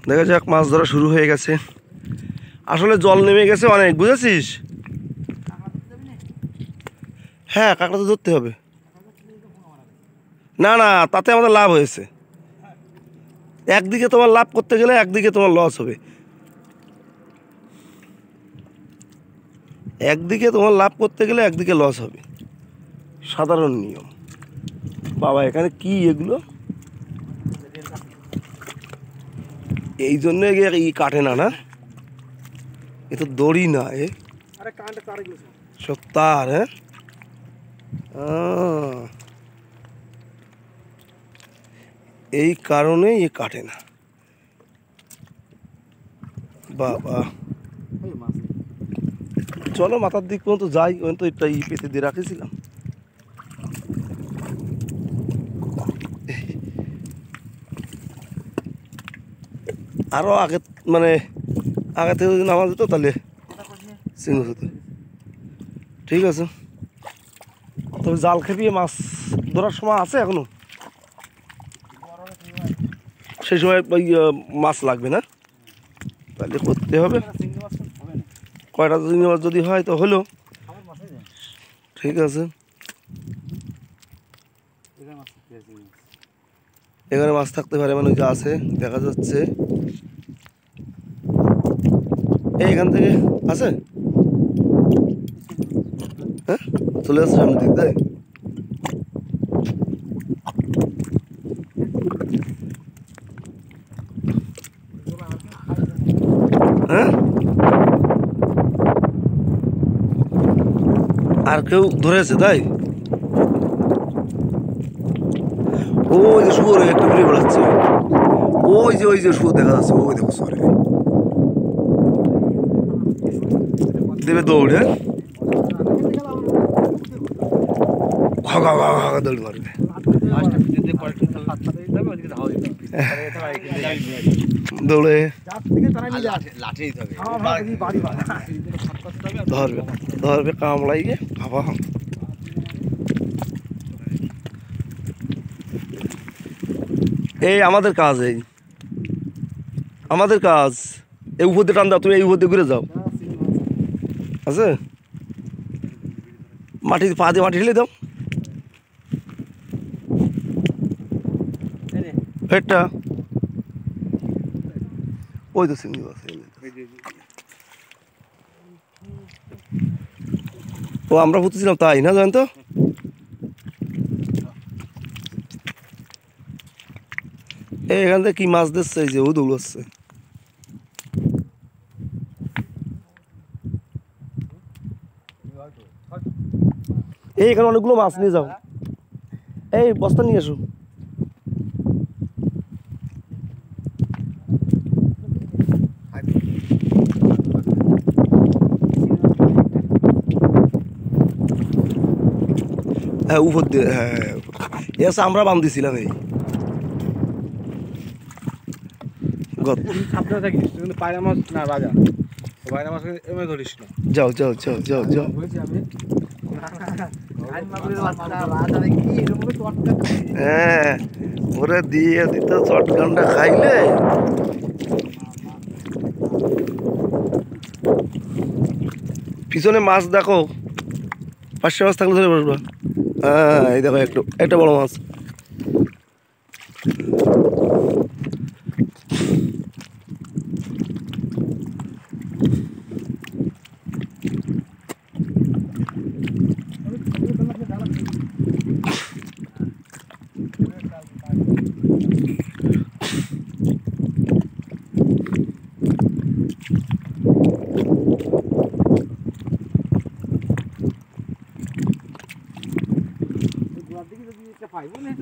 দেখা যাক, মাছ ধরা শুরু হয়ে গেছে। আসলে জল নেমে গেছে অনেক, বুঝেছিস? হ্যাঁ, কাঁকড়া তো ধরতে হবে। না না, তাতে আমাদের লাভ হয়েছে। একদিকে তোমার লাভ করতে গেলে একদিকে তোমার লস হবে। একদিকে তোমার লাভ করতে গেলে একদিকে লস হবে, সাধারণ নিয়ম। বাবা, এখানে কি এগুলো? এই জন্য ই কাটে না, না? এ তো দড়ি না, সব তার। হ্যাঁ, এই কারণে এ কাটে না। বাবা, চলো মাথার দিক পর্যন্ত যাই। ওই তো একটা ই পেতে দিয়ে রাখেছিলাম। আরো আগে, মানে আগে থেকে যদি নামা যেত তাহলে সিঙ্গল হতো। ঠিক আছে, তবে জাল খেপিয়ে মাছ ধরার সময় আছে এখনো। সেই সময় ওই মাছ লাগবে না, তাহলে করতে হবে। কয়টা চিংড়ি মাছ যদি হয় তো হলো। ঠিক আছে, এখানে মাছ থাকতে পারে, মানে ওই যে আছে দেখা যাচ্ছে। এইখান থেকে আছে। হ্যাঁ, চলে আসছে সামনে দিক, তাই? হ্যাঁ, আর কেউ ধরেছে, তাই? ওই যে শুয়োর একটু ঘুরে বেড়াচ্ছে। ওই যে শুয়োর দেখা যাচ্ছে। ওই দেখো, সরে দেবে দৌড়ে। দৌড় মারবে। দৌড়ে ধরবে, ধরবে কামড়াইয়ে। বাবা, এই আমাদের কাজ, এই আমাদের কাজ। এই উপর দিয়ে টান দাও, তুমি এই উপর দিয়ে ঘুরে যাও। আছে মাটি, পা দিয়ে মাটি ঢেলে দাও। হেডটা ওই তো চিংড়ি মাছ। ও, আমরা বুঝতেছিলাম তাই না, জানেন তো? এখান থেকে কি মাছ দিচ্ছে? এই যে ও দৌড়াচ্ছে। এখানে অনেকগুলো মাছ নিয়ে যাও। এই বস্তা নিয়ে এসো। হ্যাঁ, উপর দিয়ে। হ্যাঁ, এসে আমরা বান্ধিছিলাম। এই পায়রা মাছ না রাজা, পায়রা মাছ এমনি ধরিস না। যাও যাও যাও যাও যাও। হ্যাঁ, ওরে দিয়ে দিত চটকানটা খাইলে। পিছনে মাছ দেখো, 500 মাছ থাকলে ধরে বসবা। হ্যাঁ, এই দেখো একটা বড় মাছ।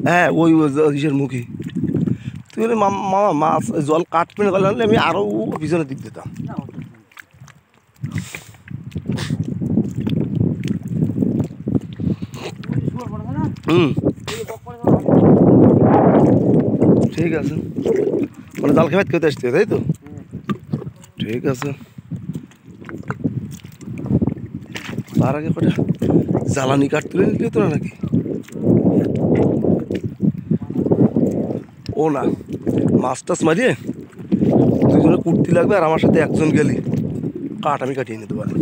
হ্যাঁ, ওই ইসের মুখে। তুই বলে মামা মাছ জল কাটবে না, তাহলে আমি আরো পিছনের দিক দিতাম। ঠিক আছে, মানে জাল খেয়ে খেতে আসতে, তাই তো? ঠিক আছে, তার আগে কটা জ্বালানি কাঠ তুলে নিলে তো না নাকি? ও না, মাছ টাছ মারিয়ে দুজনে কুর্তি লাগবে আর আমার সাথে একজন গেলি কাঠ আমি কাটিয়ে নিতে পারি।